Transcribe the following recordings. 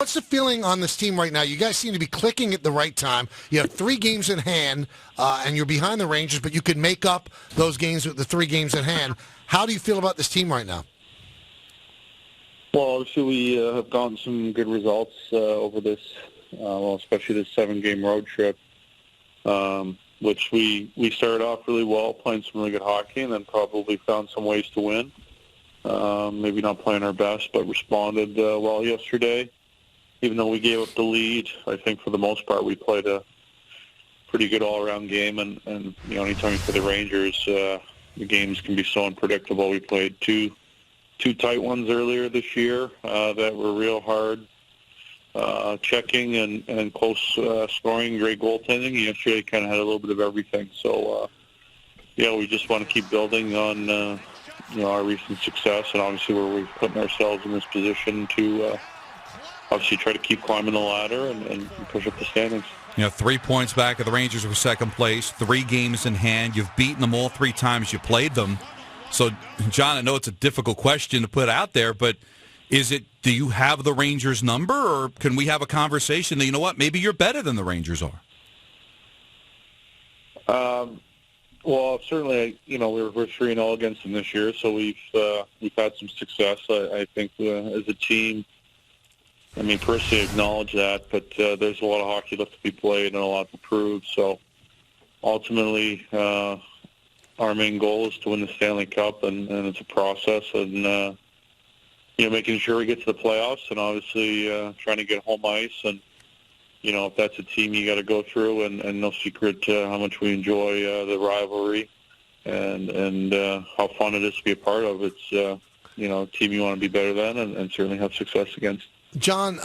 What's the feeling on this team right now? You guys seem to be clicking at the right time. You have 3 games in hand, and you're behind the Rangers, but you could make up those games with the 3 games in hand. How do you feel about this team right now? Well, obviously we have gotten some good results over this, especially this 7-game road trip, which we started off really well, playing some really good hockey, and then probably found some ways to win. Maybe not playing our best, but responded well yesterday. Even though we gave up the lead, I think for the most part we played a pretty good all-around game. And anytime you play the Rangers, the games can be so unpredictable. We played two tight ones earlier this year that were real hard, checking and close scoring, great goaltending. Yesterday kind of had a little bit of everything. So, we just want to keep building on our recent success, and obviously where we're putting ourselves in this position to obviously try to keep climbing the ladder and push up the standings. 3 points back of the Rangers for second place, 3 games in hand. You've beaten them all 3 times you played them. So, John, I know it's a difficult question to put out there, but do you have the Rangers number, or can we have a conversation that, you know what, maybe you're better than the Rangers are? Well, certainly, we're 3-0 against them this year, so we've had some success. I think as a team, personally acknowledge that, but there's a lot of hockey left to be played and a lot to prove. So ultimately, our main goal is to win the Stanley Cup, and it's a process, and making sure we get to the playoffs, and obviously trying to get home ice. And if that's a team you got to go through, and no secret how much we enjoy the rivalry and how fun it is to be a part of. It's a team you want to be better than, and certainly have success against. John,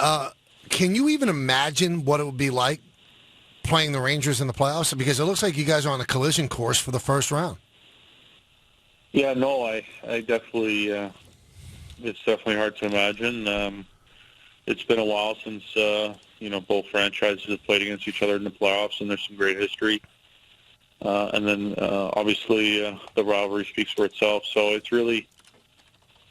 can you even imagine what it would be like playing the Rangers in the playoffs? Because it looks like you guys are on a collision course for the first round. Yeah, no, I definitely, it's definitely hard to imagine. It's been a while since, both franchises have played against each other in the playoffs, and there's some great history. And then, obviously, the rivalry speaks for itself. So it's really,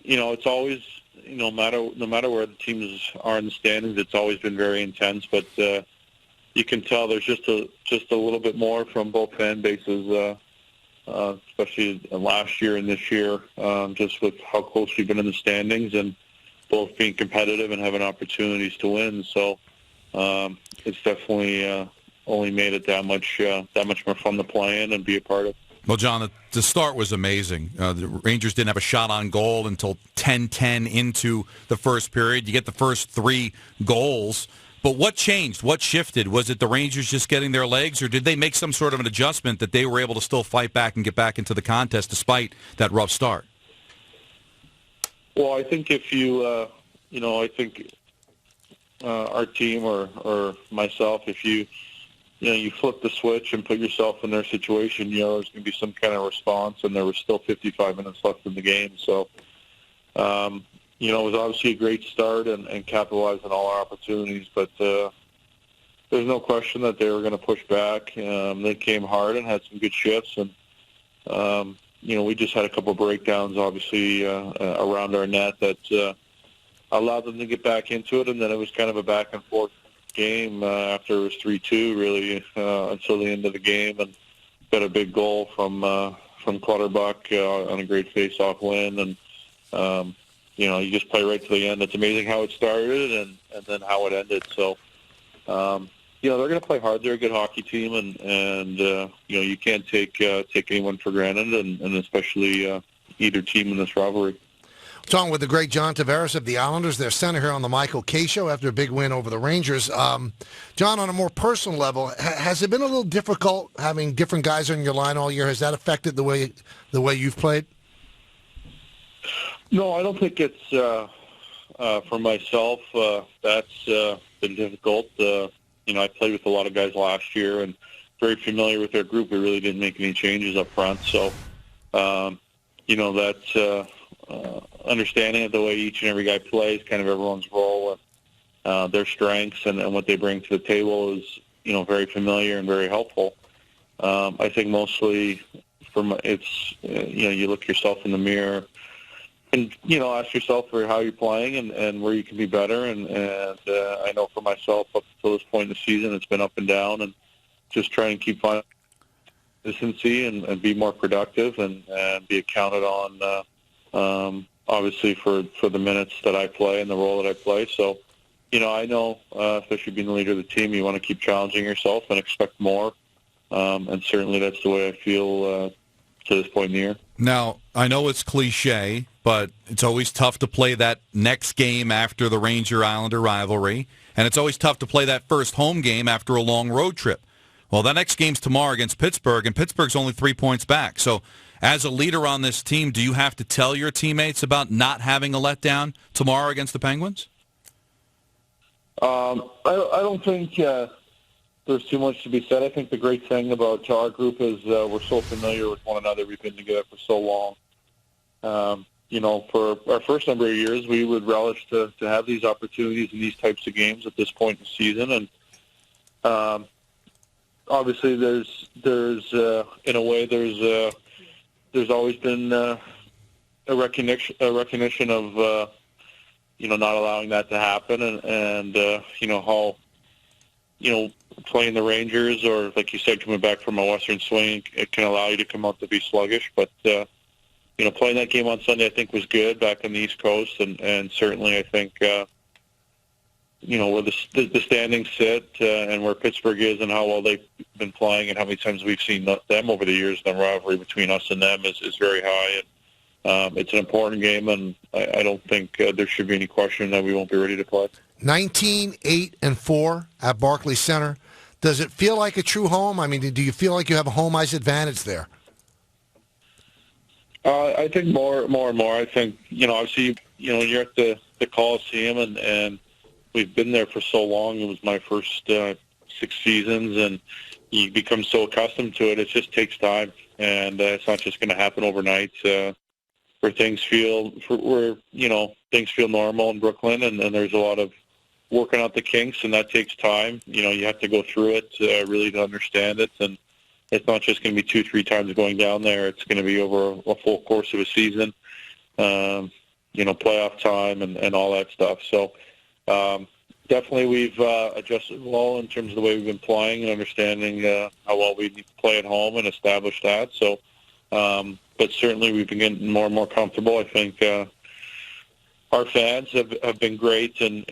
it's always, no matter where the teams are in the standings, it's always been very intense. But you can tell there's just a little bit more from both fan bases, especially last year and this year, just with how close we've been in the standings and both being competitive and having opportunities to win. So it's definitely only made it that much more fun to play in and be a part of. Well, John, the start was amazing. The Rangers didn't have a shot on goal until 10-10 into the first period. You get the first 3 goals. But what changed? What shifted? Was it the Rangers just getting their legs, or did they make some sort of an adjustment that they were able to still fight back and get back into the contest despite that rough start? Well, I think if you, our team or myself, if you flip the switch and put yourself in their situation, there's going to be some kind of response, and there was still 55 minutes left in the game. So, it was obviously a great start and capitalized on all our opportunities, but there's no question that they were going to push back. They came hard and had some good shifts, and, we just had a couple of breakdowns, obviously, around our net that allowed them to get back into it, and then it was kind of a back-and-forth game after it was 3-2 really until the end of the game, and got a big goal from Clutterbuck on a great face-off win, and you just play right to the end. It's amazing how it started and then how it ended. So they're going to play hard. They're a good hockey team, and you can't take anyone for granted, and especially either team in this rivalry. Talking with the great John Tavares of the Islanders, their center here on the Michael Kay Show after a big win over the Rangers. John, on a more personal level, has it been a little difficult having different guys on your line all year? Has that affected the way you've played? No, I don't think it's for myself. That's been difficult. I played with a lot of guys last year and very familiar with their group. We really didn't make any changes up front, so that's. Understanding of the way each and every guy plays, kind of everyone's role, their strengths, and what they bring to the table is, very familiar and very helpful. I think mostly it's, you look yourself in the mirror and ask yourself for how you're playing and where you can be better. And I know for myself, up until this point in the season, it's been up and down, and just trying to keep finding consistency and be more productive and be accounted on, obviously, for the minutes that I play and the role that I play. So, I know, especially being the leader of the team, you want to keep challenging yourself and expect more. And certainly that's the way I feel to this point in the year. Now, I know it's cliche, but it's always tough to play that next game after the Ranger-Islander rivalry, and it's always tough to play that first home game after a long road trip. Well, that next game's tomorrow against Pittsburgh, and Pittsburgh's only 3 points back. So as a leader on this team, do you have to tell your teammates about not having a letdown tomorrow against the Penguins? I don't think there's too much to be said. I think the great thing about our group is we're so familiar with one another. We've been together for so long. For our first number of years, we would relish to have these opportunities in these types of games at this point in the season. And obviously, there's in a way, there's always been a recognition of not allowing that to happen, and how playing the Rangers, or like you said, coming back from a Western swing, it can allow you to come out to be sluggish. But playing that game on Sunday, I think, was good back on the East Coast, and certainly I think where the standings sit and where Pittsburgh is and how well they've been playing and how many times we've seen them over the years, the rivalry between us and them is very high. And it's an important game, and I don't think there should be any question that we won't be ready to play. 19-8-4 at Barclays Center. Does it feel like a true home? I mean, do you feel like you have a home ice advantage there? I think more and more. I think, obviously, when you're at the Coliseum, and we've been there for so long. It was my first 6 seasons, and you become so accustomed to it. It just takes time, and it's not just going to happen overnight. Where things feel normal in Brooklyn, and there's a lot of working out the kinks, and that takes time. You have to go through it really to understand it, and it's not just going to be 2-3 times going down there. It's going to be over a full course of a season, playoff time and all that stuff. So definitely we've adjusted well in terms of the way we've been playing and understanding how well we need to play at home and establish that. So, but certainly we've been getting more and more comfortable. I think our fans have been great and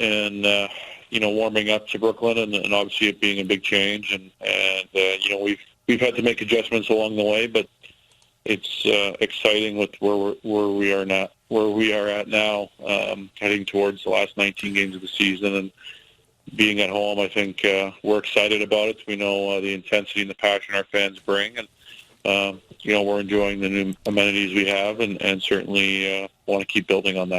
warming up to Brooklyn, and obviously it being a big change, and we've had to make adjustments along the way, but it's exciting with where we are at now, heading towards the last 19 games of the season and being at home. I think we're excited about it. We know the intensity and the passion our fans bring, and we're enjoying the new amenities we have, and certainly want to keep building on that.